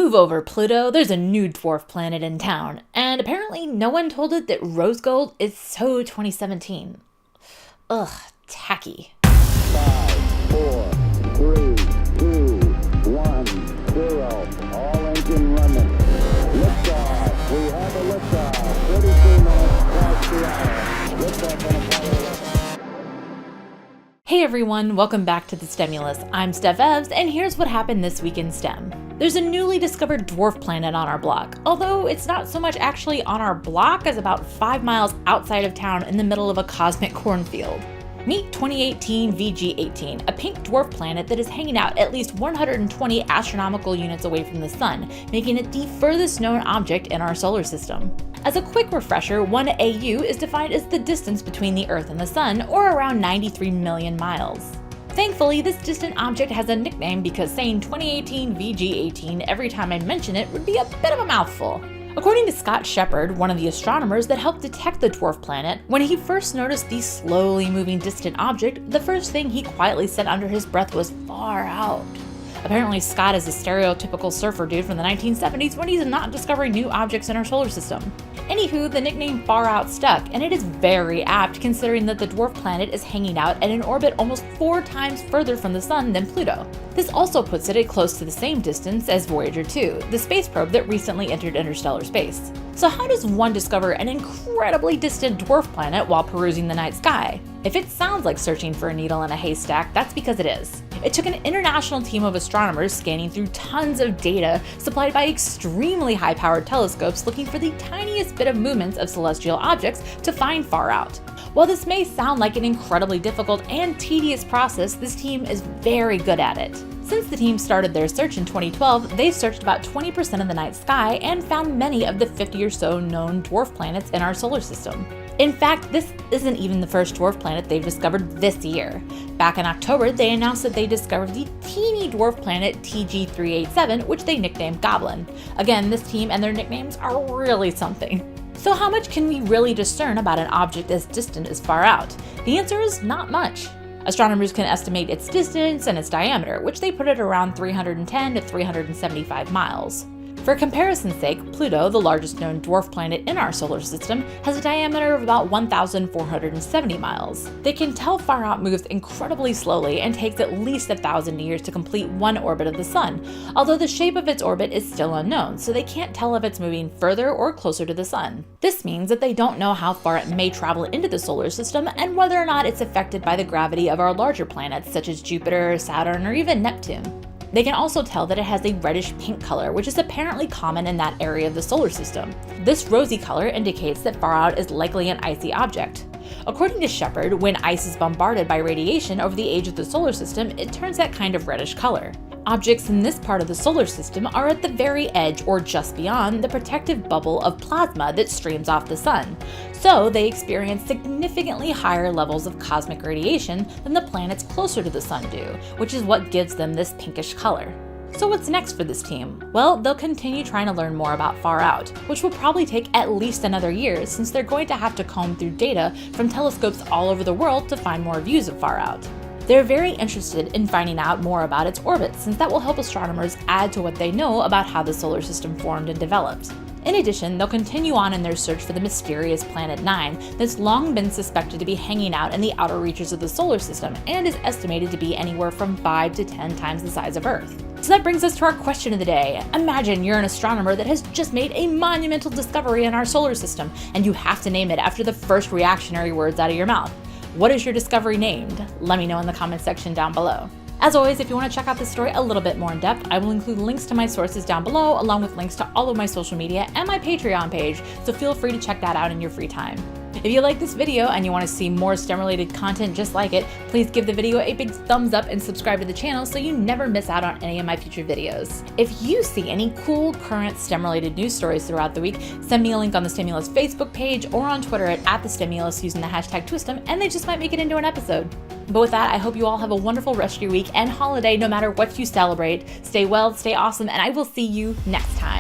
Move over, Pluto. There's a new dwarf planet in town, and apparently no one told it that rose gold is so 2017. Ugh, tacky. 5, 4, 3, 2, 1, 0. All engine running. Liftoff. We have a liftoff. 33 minutes past the hour. Liftoff on Apollo 11. Hey everyone, welcome back to the STEMulus. I'm Steph, and here's what happened this week in STEM. There's a newly discovered dwarf planet on our block, although it's not so much actually on our block as about 5 miles outside of town in the middle of a cosmic cornfield. Meet 2018 VG18, a pink dwarf planet that is hanging out at least 120 astronomical units away from the Sun, making it the furthest known object in our solar system. As a quick refresher, 1 AU is defined as the distance between the Earth and the Sun, or around 93 million miles. Thankfully, this distant object has a nickname because saying 2018 VG18 every time I mention it would be a bit of a mouthful. According to Scott Shepard, one of the astronomers that helped detect the dwarf planet, when he first noticed the slowly moving distant object, the first thing he quietly said under his breath was "far out." Apparently, Scott is a stereotypical surfer dude from the 1970s when he's not discovering new objects in our solar system. Anywho, the nickname Far Out stuck, and it is very apt considering that the dwarf planet is hanging out at an orbit almost 4 times further from the Sun than Pluto. This also puts it at close to the same distance as Voyager 2, the space probe that recently entered interstellar space. So how does one discover an incredibly distant dwarf planet while perusing the night sky? If it sounds like searching for a needle in a haystack, that's because it is. It took an international team of astronomers scanning through tons of data supplied by extremely high-powered telescopes looking for the tiniest bit of movements of celestial objects to find Far Out. While this may sound like an incredibly difficult and tedious process, this team is very good at it. Since the team started their search in 2012, they've searched about 20% of the night sky and found many of the 50 or so known dwarf planets in our solar system. In fact, this isn't even the first dwarf planet they've discovered this year. Back in October, they announced that they discovered the teeny dwarf planet TG387, which they nicknamed Goblin. Again, this team and their nicknames are really something. So how much can we really discern about an object as distant as Far Out? The answer is not much. Astronomers can estimate its distance and its diameter, which they put at around 310 to 375 miles. For comparison's sake, Pluto, the largest known dwarf planet in our solar system, has a diameter of about 1,470 miles. They can tell Far Out moves incredibly slowly and takes at least 1,000 years to complete one orbit of the Sun, although the shape of its orbit is still unknown, so they can't tell if it's moving further or closer to the Sun. This means that they don't know how far it may travel into the solar system and whether or not it's affected by the gravity of our larger planets such as Jupiter, Saturn, or even Neptune. They can also tell that it has a reddish pink color, which is apparently common in that area of the solar system. This rosy color indicates that Far Out is likely an icy object. According to Shepard, when ice is bombarded by radiation over the age of the solar system, it turns that kind of reddish color. Objects in this part of the solar system are at the very edge or just beyond the protective bubble of plasma that streams off the Sun, so they experience significantly higher levels of cosmic radiation than the planets closer to the Sun do, which is what gives them this pinkish color. So what's next for this team? Well, they'll continue trying to learn more about Far Out, which will probably take at least another year since they're going to have to comb through data from telescopes all over the world to find more views of Far Out. They're very interested in finding out more about its orbit since that will help astronomers add to what they know about how the solar system formed and developed. In addition, they'll continue on in their search for the mysterious Planet 9 that's long been suspected to be hanging out in the outer reaches of the solar system and is estimated to be anywhere from 5 to 10 times the size of Earth. So that brings us to our question of the day. Imagine you're an astronomer that has just made a monumental discovery in our solar system, and you have to name it after the first reactionary words out of your mouth. What is your discovery named? Let me know in the comments section down below. As always, if you want to check out this story a little bit more in depth, I will include links to my sources down below, along with links to all of my social media and my Patreon page, so feel free to check that out in your free time. If you like this video and you want to see more STEM-related content just like it, please give the video a big thumbs up and subscribe to the channel so you never miss out on any of my future videos. If you see any cool current STEM-related news stories throughout the week, send me a link on the STEMulus Facebook page or on Twitter at @TheSTEMulus using the hashtag TWISTEM, and they just might make it into an episode. But with that, I hope you all have a wonderful rest of your week and holiday no matter what you celebrate. Stay well, stay awesome, and I will see you next time.